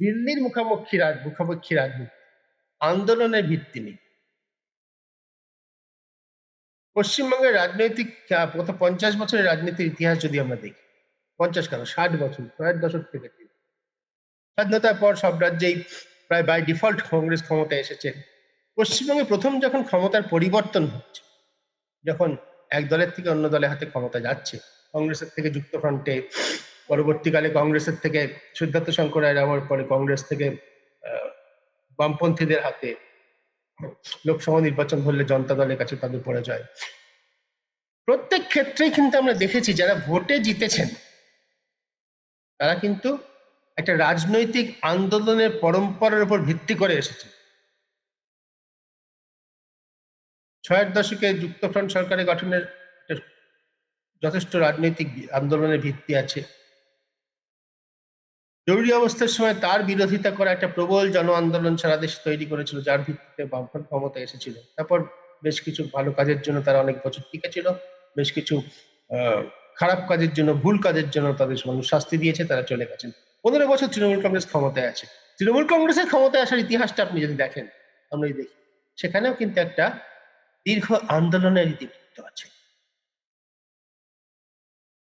দিল্লির মুখাপেক্ষী রাজনীতি, আন্দোলনের ভিত্তি নেই। পশ্চিমবঙ্গের রাজনৈতিক গত 50 বছরের রাজনীতির ইতিহাস যদি আমরা দেখি, 50 কেন 60 বছর, কয়েক দশক থেকে স্বাধীনতার পর সব রাজ্যেই প্রায় বাই ডিফল্ট কংগ্রেস ক্ষমতায় এসেছে। পশ্চিমবঙ্গে প্রথম যখন ক্ষমতার পরিবর্তন হচ্ছে, যখন এক দলের থেকে অন্য দলের হাতে ক্ষমতা যাচ্ছে, কংগ্রেসের থেকে যুক্তফ্রন্টে, পরবর্তীকালে কংগ্রেসের থেকে সিদ্ধার্থ শঙ্কর রায় যাওয়ার পরে কংগ্রেস থেকে বামপন্থীদের হাতে, লোকসভা নির্বাচন হলে জনতা দলের কাছে তাদের পরাজয়। প্রত্যেক ক্ষেত্রেই কিন্তু আমরা দেখেছি যারা ভোটে জিতেছেন তারা কিন্তু একটা রাজনৈতিক আন্দোলনের পরম্পরার উপর ভিত্তি করে এসেছে। ৬০ দশকে যুক্তফ্রন্ট সরকারের গঠনের যথেষ্ট রাজনৈতিক আন্দোলনের ভিত্তি আছে। জরুরি অবস্থার সময় তার বিরোধিতা করা একটা প্রবল জন আন্দোলন সারা দেশে তৈরি করেছিল, যার ভিত্তিতে বামফ্রন্ট ক্ষমতা এসেছিল। তারপর বেশ কিছু ভালো কাজের জন্য তারা অনেক বছর টিকে ছিল, বেশ কিছু খারাপ কাজের জন্য, ভুল কাজের জন্য তাদের মানুষ শাস্তি দিয়েছে, তারা চলে গেছেন। 15 বছর তৃণমূল কংগ্রেস ক্ষমতায় আছে। তৃণমূল কংগ্রেসের ক্ষমতায় আসার ইতিহাসটা আপনি যদি দেখেন, আমরা দেখি সেখানেও কিন্তু একটা দীর্ঘ আন্দোলনের ইতিবৃত্ত আছে।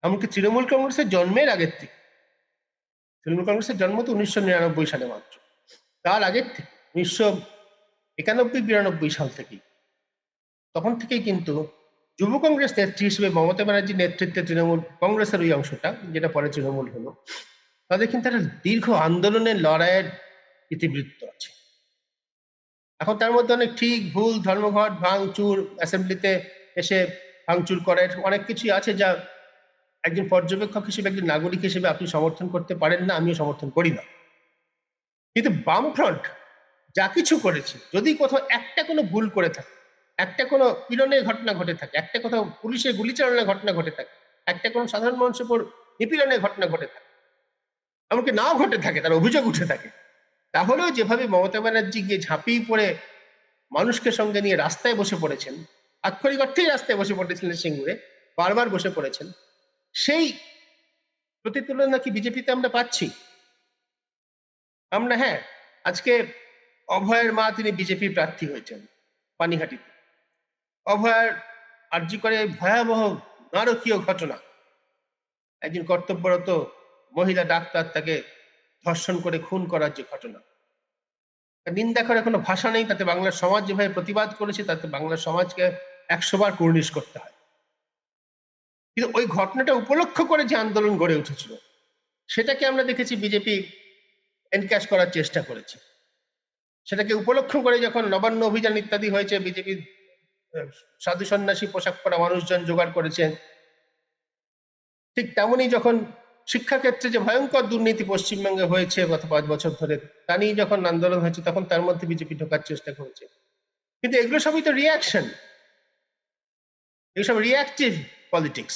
এমনকি তৃণমূল কংগ্রেসের জন্মের আগের থেকে, তৃণমূল কংগ্রেসের জন্ম তো 1999 সালে মাত্র, তার আগের থেকে 1991-92 সাল থেকেই, তখন থেকেই কিন্তু যুব কংগ্রেস নেত্রী হিসেবে মমতা ব্যানার্জির নেতৃত্বে তৃণমূল কংগ্রেসের ওই অংশটা, যেটা পরে তৃণমূল হলো, তাদের কিন্তু একটা দীর্ঘ আন্দোলনের লড়াইয়ের ইতিবৃত্ত আছে। এখন তার মধ্যে অনেক ঠিক ভুল, ধর্মঘট, ভাঙচুর, অ্যাসেম্বলিতে এসে ভাঙচুর করার অনেক কিছুই আছে যা একজন পর্যবেক্ষক হিসেবে, একজন নাগরিক হিসেবে আপনি সমর্থন করতে পারেন না, আমিও সমর্থন করি না। কিন্তু বামফ্রন্ট যা কিছু করেছে, যদি কোথাও একটা কোনো ভুল করে থাকে, একটা কোনো পীড়নের ঘটনা ঘটে থাকে, একটা কোথাও পুলিশের গুলিচালনার ঘটনা ঘটে থাকে, একটা কোনো সাধারণ মানুষের উপর নিপীড়নের ঘটনা ঘটে থাকে, এমনকি নাও ঘটে থাকে, তার অভিযোগ উঠে থাকে, তাহলেও যেভাবে মমতা ব্যানার্জি গিয়ে ঝাঁপিয়ে পড়ে মানুষকে সঙ্গে নিয়ে রাস্তায় বসে পড়েছেন, আক্ষরিক অর্থেই রাস্তায় বসে পড়েছিলেন, সিঙ্গুরে বারবার বসে পড়েছেন, সেই প্রতিতুলনা কি বিজেপিতে আমরা পাচ্ছি? আমরা, হ্যাঁ, আজকে অভয়ের মা তিনি বিজেপি প্রার্থী হয়েছেন পানিহাটিতে। অভয়ার আর্জি করে ভয়াবহ নারকীয় ঘটনা, একজন কর্তব্যরত মহিলা ডাক্তার তাকে ধর্ষণ করে খুন করার যে ঘটনা, নিন্দা করার কোনো ভাষা নেই। তাতে বাংলার সমাজ যেভাবে প্রতিবাদ করেছে, তাতে বাংলার সমাজকে 100 বার কুর্নিশ করতে হয়। কিন্তু ওই ঘটনাটা উপলক্ষ করে যে আন্দোলন গড়ে উঠেছিল, সেটাকে আমরা দেখেছি বিজেপি এনক্যাশ করার চেষ্টা করেছে। সেটাকে উপলক্ষ করে যখন নবান্ন অভিযান ইত্যাদি হয়েছে, বিজেপি সাধু সন্ন্যাসী পোশাক পরা মানুষজন জোগাড় করেছেন। ঠিক তেমনই যখন শিক্ষাক্ষেত্রে যে ভয়ঙ্কর দুর্নীতি পশ্চিমবঙ্গে হয়েছে গত 5 বছর ধরে, তা নিয়ে যখন আন্দোলন হয়েছে, তখন তার মধ্যে বিজেপি ঢোকার চেষ্টা করেছে। কিন্তু এগুলো সবই তো রিয়াকশন, এইসব রিয়াক্টিভ পলিটিক্স।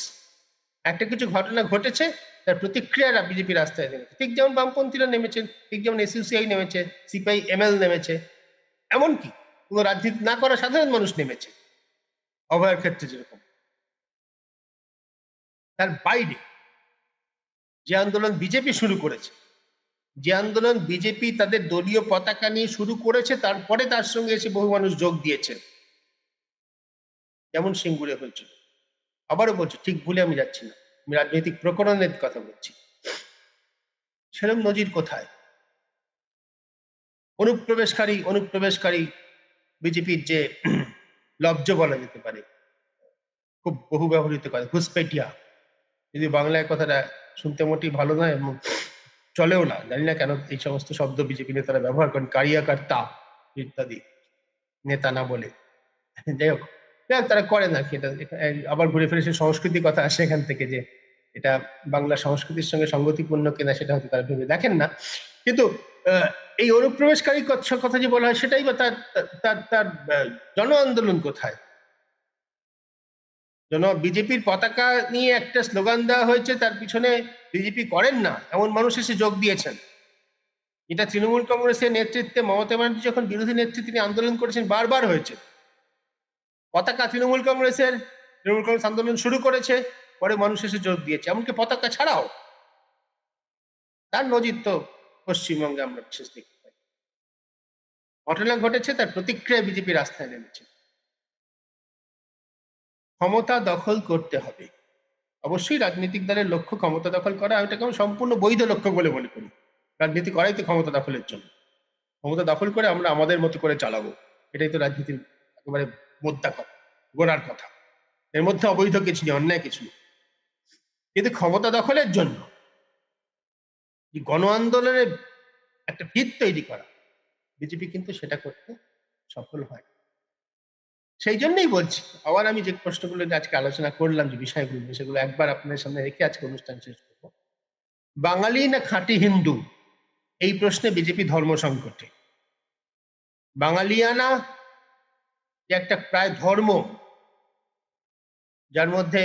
একটা কিছু ঘটনা ঘটেছে, তার প্রতিক্রিয়ারা বিজেপি রাস্তায় নেমেছে, ঠিক যেমন বামপন্থীরা নেমেছেন, ঠিক যেমন এসইউসিআই নেমেছে, সিপিআই-এমএল নেমেছে, এমনকি কোনো রাজনীতি না করা সাধারণ মানুষ নেমেছে, অভয়ের ক্ষেত্রে যেরকম। তার বাইরে যে আন্দোলন বিজেপি শুরু করেছে, যে আন্দোলন বিজেপি তাদের দলীয় পতাকা নিয়ে শুরু করেছে, তারপরে তার সঙ্গে এসে বহু মানুষ যোগ দিয়েছে, যেমন সিঙ্গুরে হয়েছিল। আবারও বলছি, ঠিক ভুলে আমি যাচ্ছি না, আমি রাজনৈতিক প্রকরণের কথা বলছি। সেরকম নজির কোথায়? অনুপ্রবেশকারী বিজেপির যে লব্জ বলা যেতে পারে, খুব বহু ব্যবহৃত কথা, ঘুসপেটিয়া, যদি বাংলায় কথাটা শুনতে মোটেই ভালো নয় এবং চলেও না, জানি না কেন এই সমস্ত শব্দ বিজেপি নেতারা ব্যবহার করেন, কারিয়াকার্তা ইত্যাদি, নেতা না বলে। যাই হোক, তারা করেন আর কি। এটা আবার ঘুরে ফিরে সে সংস্কৃতির কথা আসে এখান থেকে, যে এটা বাংলা সংস্কৃতির সঙ্গে সঙ্গতিপূর্ণ কিনা সেটা হয়তো তারা ভেবে দেখেন না। কিন্তু এই অনুপ্রবেশকারী কথা যে বলা হয়, সেটাই বা তার তার তার জন আন্দোলন কোথায়? বিজেপির পতাকা নিয়ে একটা স্লোগান দেওয়া হয়েছে, তার পিছনে বিজেপি করেন না এমন মানুষ এসে যোগ দিয়েছেন। এটা তৃণমূল কংগ্রেসের নেতৃত্বে মমতা ব্যানার্জি যখন বিরোধী নেতৃত্বে তিনি আন্দোলন করেছেন, বারবার হয়েছে। পতাকা তৃণমূল কংগ্রেস আন্দোলন শুরু করেছে, পরে মানুষ এসে যোগ দিয়েছে, এমনকি পতাকা ছাড়াও। তার নজির তো পশ্চিমবঙ্গে আমরা বিশেষ দেখতে পাই। ঘটনা ঘটেছে, তার প্রতিক্রিয়া বিজেপি রাস্তায় নেমেছে। ক্ষমতা দখল করতে হবে, অবশ্যই রাজনৈতিক দলের লক্ষ্য ক্ষমতা দখল করা, ওটাকে আমি সম্পূর্ণ বৈধ লক্ষ্য বলে মনে করি। রাজনীতি করাই তো ক্ষমতা দখলের জন্য। ক্ষমতা দখল করে আমরা আমাদের মতো করে চালাবো, এটাই তো রাজনীতির একেবারে মোদ্দা কথা, গোড়ার কথা। এর মধ্যে অবৈধ কিছু নেই, অন্যায় কিছু নেই। কিন্তু ক্ষমতা দখলের জন্য গণ আন্দোলনের একটা ভিত তৈরি করা, বিজেপি কিন্তু সেটা করতে সফল হয়। সেই জন্যই বলছি, আবার আমি যে প্রশ্নগুলো আজকে আলোচনা করলাম, যে বিষয়গুলো, সেগুলো একবার আপনাদের সামনে রেখে আজকে অনুষ্ঠান শেষ করব। বাঙালি না খাঁটি হিন্দু, এই প্রশ্নে বিজেপি ধর্ম সংকটে। বাঙালিয়ানা যে একটা প্রায় ধর্ম, যার মধ্যে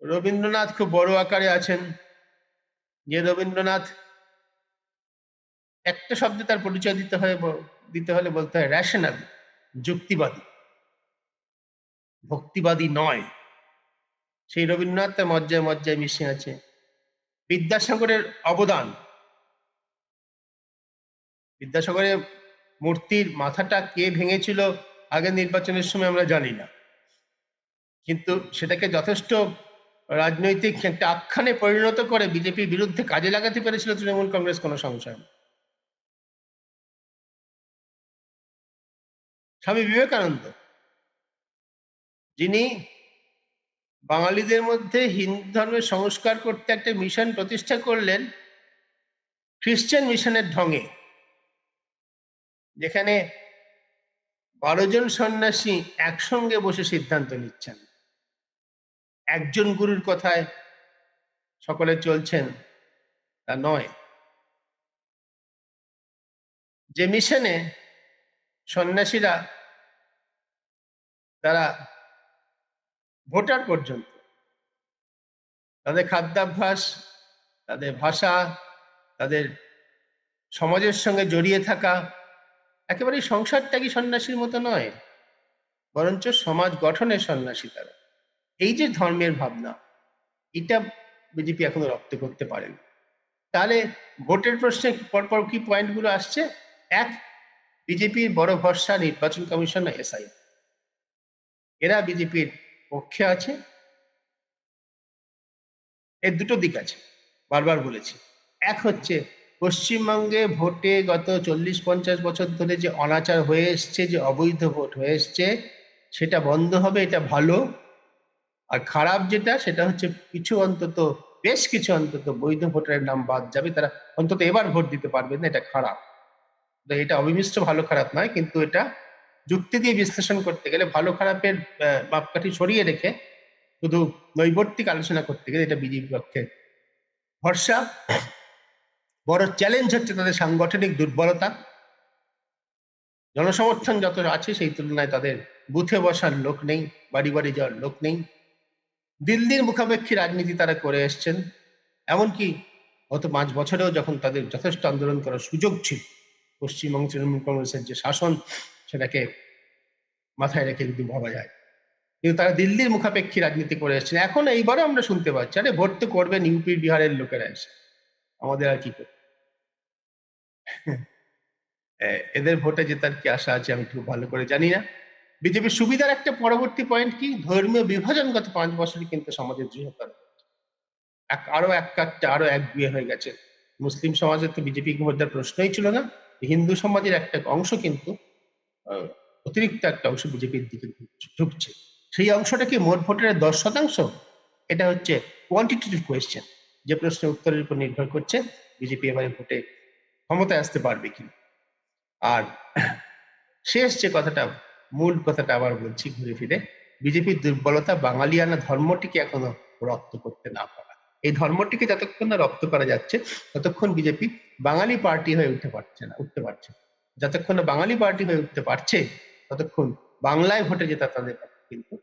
রবীন্দ্রনাথ খুব বড় আকারে আছেন, যে রবীন্দ্রনাথ একটা শব্দে তার পরিচয় দিতে হলে বলতে হয় রেশনাল, যুক্তিবাদী, ভক্তিবাদী নয়। সেই রবীন্দ্রনাথ তার মজ্জায় মজ্জায় মিশে আছে। বিদ্যাসাগরের অবদান, বিদ্যাসাগরের মূর্তির মাথাটা কে ভেঙেছিল আগের নির্বাচনের সময় আমরা জানি না, কিন্তু সেটাকে যথেষ্ট রাজনৈতিক একটা আখ্যানে পরিণত করে বিজেপির বিরুদ্ধে কাজে লাগাতে পেরেছিল তৃণমূল কংগ্রেস, কোনো সংশয় নেই। স্বামী বিবেকানন্দ, যিনি বাঙালিদের মধ্যে হিন্দু ধর্মের সংস্কার করতে একটা মিশন প্রতিষ্ঠা করলেন, খ্রিস্টান মিশনের ঢঙে, যেখানে 12 জন সন্ন্যাসী একসঙ্গে বসে সিদ্ধান্ত নিচ্ছেন, একজন গুরুর কথায় সকলে চলছেন, তা নয়। যে মিশনে সন্ন্যাসীরা তারা ভোটার পর্যন্ত, তাদের খাদ্যাভ্যাস, তাদের ভাষা, তাদের সমাজের সঙ্গে জড়িয়ে থাকা একেবারে সংসারত্যাগী সন্ন্যাসীর মতো নয়, বরঞ্চ সমাজ গঠনের সন্ন্যাসী তারা। এই যে ধর্মের ভাবনা, এটা বিজেপি এখনো রপ্ত করতে পারেনি। তাহলে ভোটের প্রশ্নে পরপর কি পয়েন্টগুলো আসছে? এক, বিজেপির বড় ভরসা নির্বাচন কমিশন না এসআই, এরা বিজেপির পক্ষে আছে। এর দুটো দিক আছে, বারবার বলেছি। এক হচ্ছে পশ্চিমবঙ্গে ভোটে গত 40-50 বছর ধরে যে অনাচার হয়ে এসছে, যে অবৈধ ভোট হয়ে এসছে, সেটা বন্ধ হবে, এটা ভালো। আর খারাপ যেটা, সেটা হচ্ছে কিছু অন্তত, বেশ কিছু অন্তত বৈধ ভোটারের নাম বাদ যাবে, তারা অন্তত এবার ভোট দিতে পারবে না, এটা খারাপ। তো এটা অবিমিশ্র ভালো খারাপ নয়, কিন্তু এটা যুক্তি দিয়ে বিশ্লেষণ করতে গেলে, ভালো খারাপের মাপকাঠি সরিয়ে রেখে শুধু নৈবর্তিক আলোচনা করতে গেলে এটা বিজেপির পক্ষে ভরসা। বড় চ্যালেঞ্জ হচ্ছে তাদের সাংগঠনিক দুর্বলতা। জনসমর্থন যত আছে সেই তুলনায় তাদের বুথে বসার লোক নেই, বাড়ি বাড়ি যাওয়ার লোক নেই। দিল্লির মুখাপেক্ষী রাজনীতি তারা করে এসছেন। এমনকি গত 5 বছরেও যখন তাদের যথেষ্ট আন্দোলন করার সুযোগ ছিল, পশ্চিমবঙ্গ তৃণমূল কংগ্রেসের যে শাসন, সেটাকে মাথায় রেখে যদি ভাবা যায়, কিন্তু তারা দিল্লির মুখাপেক্ষী রাজনীতি করে এসছেন। এখন এইবারও আমরা শুনতে পাচ্ছি, আরে ভোট তো করবেন ইউপি বিহারের লোকেরা এসে, আমাদের আর কি করবে। এদের ভোটে জেতার কি আশা আছে আমি খুব ভালো করে জানি না। বিজেপির সুবিধার একটা পরবর্তী পয়েন্ট কি, ধর্মীয় বিভাজন গত 5 বছরে কিন্তু সমাজের দৃঢ়তর, আরো এক কাটটা আরো এক বিয়ে হয়ে গেছে। মুসলিম সমাজের তো বিজেপি ভোট দেওয়ার প্রশ্নই ছিল না। হিন্দু সমাজের একটা অংশ কিন্তু অতিরিক্ত একটা অংশ বিজেপির দিকে ঝুঁকছে। সেই অংশটা কি মোট ভোটের 10%? এটা হচ্ছে কোয়ান্টিটেটিভ কোয়েশ্চেন, যে প্রশ্নের উত্তরের উপর নির্ভর করছে বিজেপি এবারে ভোটে ক্ষমতায় আসতে পারবে কিনা। আর শেষ যে কথাটা, মূল কথাটা আবার বলছি ঘুরে ফিরে, বিজেপির দুর্বলতা বাঙালিয়ানা ধর্মটিকে এখনো রপ্ত করতে না পারা। এই ধর্মটিকে যতক্ষণ না রপ্ত করা যাচ্ছে, ততক্ষণ বিজেপি বাঙালি পার্টি হয়ে উঠতে পারছে। যতক্ষণ না বাঙালি পার্টি হয়ে উঠতে পারছে, ততক্ষণ বাংলায় ভোটে জেতা তাদের কিন্তু